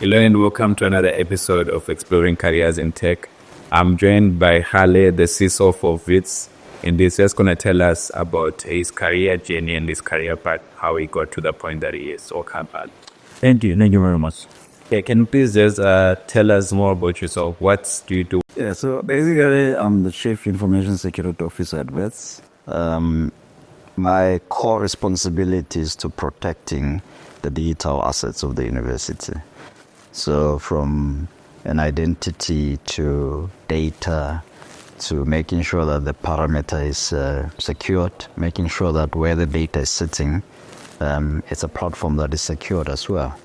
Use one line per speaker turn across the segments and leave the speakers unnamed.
Hello and welcome to another episode of Exploring Careers in Tech. I'm joined by Gale, the CISO for WITS, and he's just going to tell us about his career journey and his career path, how he got to the point that he is. Welcome, man.
Thank you very much.
Okay, can you please just tell us more about yourself? What do you do?
Yeah, so basically, I'm the Chief Information Security Officer at WITS. My core responsibility is to protecting the digital assets of the university. So from an identity to data to making sure that the parameter is secured, making sure that where the data is sitting, it's a platform that is secured as well.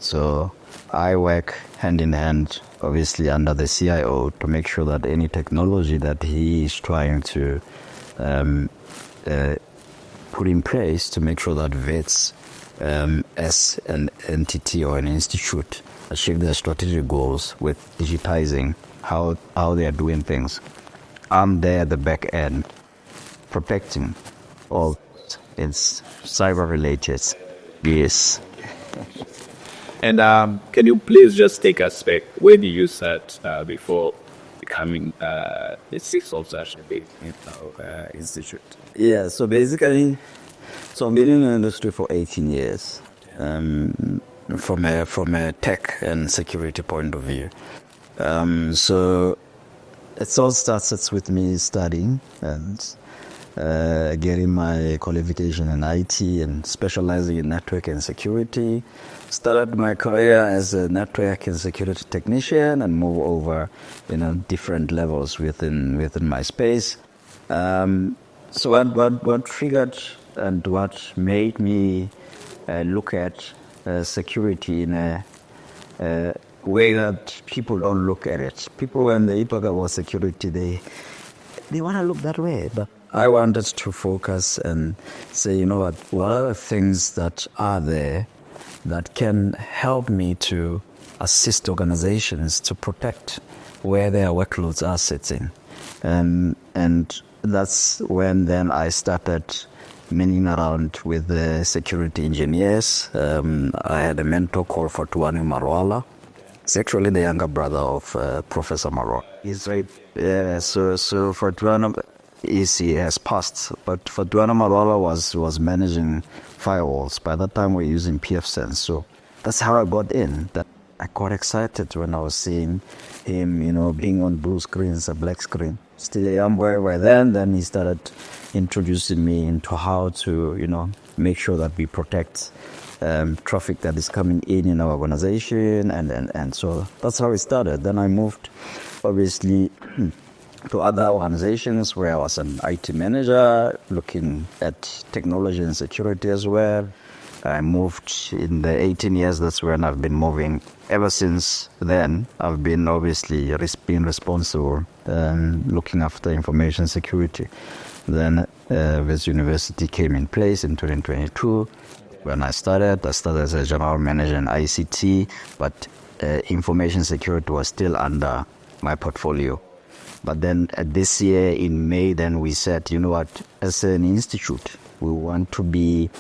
So I work hand in hand, obviously under the CIO, to make sure that any technology that he is trying to put in place to make sure that WITS as an entity or an institute achieve their strategic goals with digitizing how they are doing things. I'm there at the back end protecting all it's cyber related. Yes.
And can you please just take us back? Where did you start before becoming the CISO of such a institute?
Yeah, so basically, I've been in the industry for 18 years, from a tech and security point of view. So it all starts with me studying and getting my qualification in IT and specializing in network and security. Started my career as a network and security technician and moved over, different levels within my space. So what triggered and what made me look at security in a way that people don't look at it. People, when they talk about security, they want to look that way. But I wanted to focus and say, what are the things that are there that can help me to assist organizations to protect where their workloads are sitting. And that's when then I started milling around with the security engineers. I had a mentor called Fortuano Marwala. It's actually the younger brother of Professor Marwala. He's right. Yeah, so Fortuano he has passed, but Fortuano Marwala was managing firewalls. By that time, we were using PFSense. So that's how I got in. That I got excited when I was seeing him, being on blue screens, a black screen. Still a young boy by then. Then he started introducing me into how to, make sure that we protect traffic that is coming in our organization, and so that's how it started. Then I moved, obviously, to other organizations where I was an IT manager, looking at technology and security as well. I moved in the 18 years, that's when I've been moving. Ever since then, I've been obviously being responsible, looking after information security. Then this university came in place in 2022. When I started as a general manager in ICT, but information security was still under my portfolio. But then this year in May, then we said, as an institute, we want to be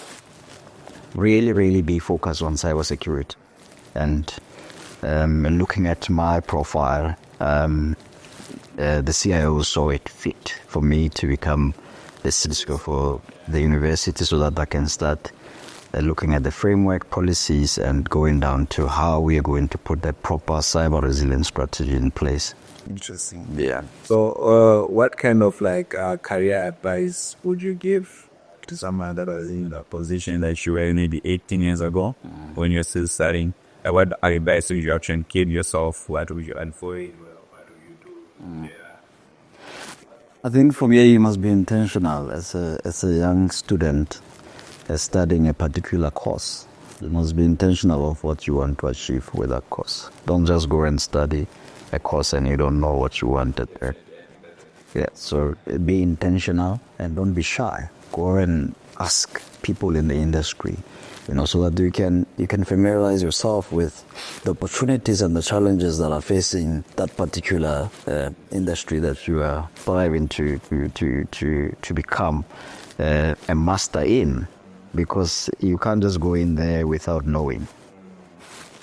really be focused on cybersecurity. And looking at my profile, the CIO saw it fit for me to become the CISO for the university so that I can start looking at the framework policies and going down to how we are going to put that proper cyber resilience strategy in place.
Interesting. Yeah. So what kind of career advice would you give to someone that was in the position that you were maybe 18 years ago when you're still studying? What advice would you actually give yourself? What would you avoid? What do you do? Yeah.
I think for me, you must be intentional as a young student studying a particular course. You must be intentional of what you want to achieve with that course. Don't just go and study a course and you don't know what you wanted there. Yeah, so be intentional and don't be shy. Go and ask people in the industry, so that you can familiarize yourself with the opportunities and the challenges that are facing that particular industry that you are striving to become a master in, because you can't just go in there without knowing.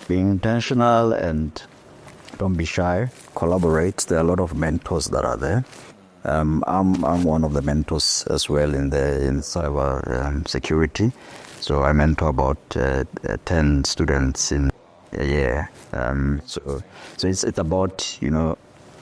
being intentional and don't be shy. Collaborate. There are a lot of mentors that are there. I'm one of the mentors as well in cyber security. So I mentor about 10 students in a year. So it's about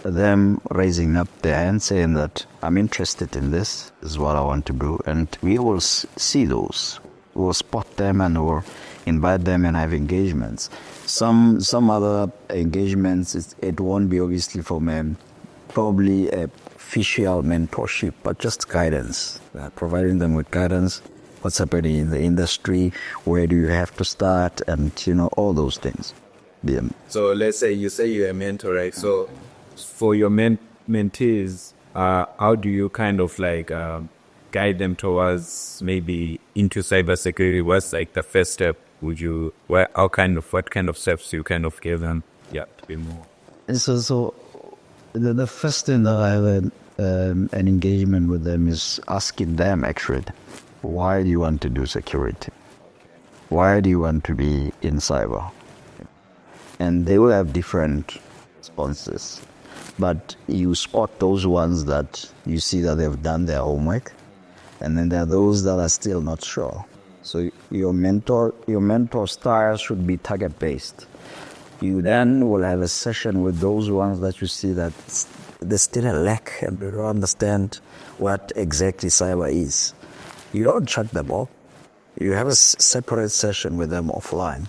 them raising up their hand, saying that I'm interested in this. This is what I want to do, and we will see those. We'll spot them and we'll invite them and have engagements. Some other engagements, it won't be obviously from probably a official mentorship, but just guidance, providing them with guidance. What's happening in the industry? Where do you have to start? And all those things. Yeah.
So let's say you're a mentor, right? So for your mentees, how do you kind of like guide them towards maybe into cybersecurity? What's like the first step? What kind of steps you kind of give them? Yeah, to be more.
So the first thing that I had an engagement with them is asking them actually, why do you want to do security? Why do you want to be in cyber? And they will have different responses. But you spot those ones that you see that they've done their homework, and then there are those that are still not sure. So your mentor style should be target based. You then will have a session with those ones that you see that there's still a lack and they don't understand what exactly cyber is. You don't chuck them off. You have a separate session with them offline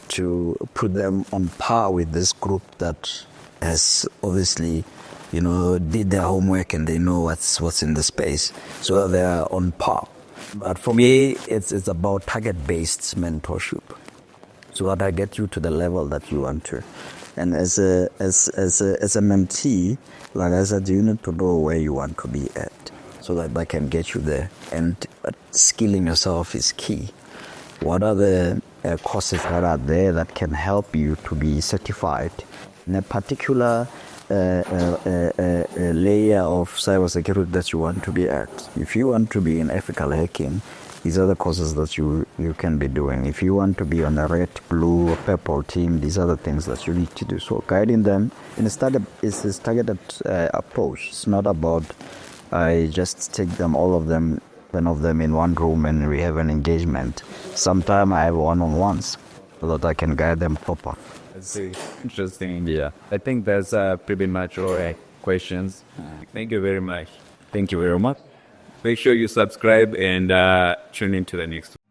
to put them on par with this group that has obviously, did their homework and they know what's in the space. So they are on par. But for me, it's about target-based mentorship, so that I get you to the level that you want to. And as a mentee, like I said, you need to know where you want to be at, so that I can get you there. And skilling yourself is key. What are the courses that are there that can help you to be certified in a particular layer of cybersecurity that you want to be at? If you want to be in ethical hacking, these are the courses that you can be doing. If you want to be on a red, blue, or purple team, these are the things that you need to do. So guiding them in a targeted approach. It's not about I just take them, all of them, 10 of them in one room and we have an engagement. Sometimes I have one-on-ones so that I can guide them proper.
That's interesting. Yeah, I think that's pretty much all right. Questions. Thank you very much. Thank you very much. Make sure you subscribe and tune into the next one.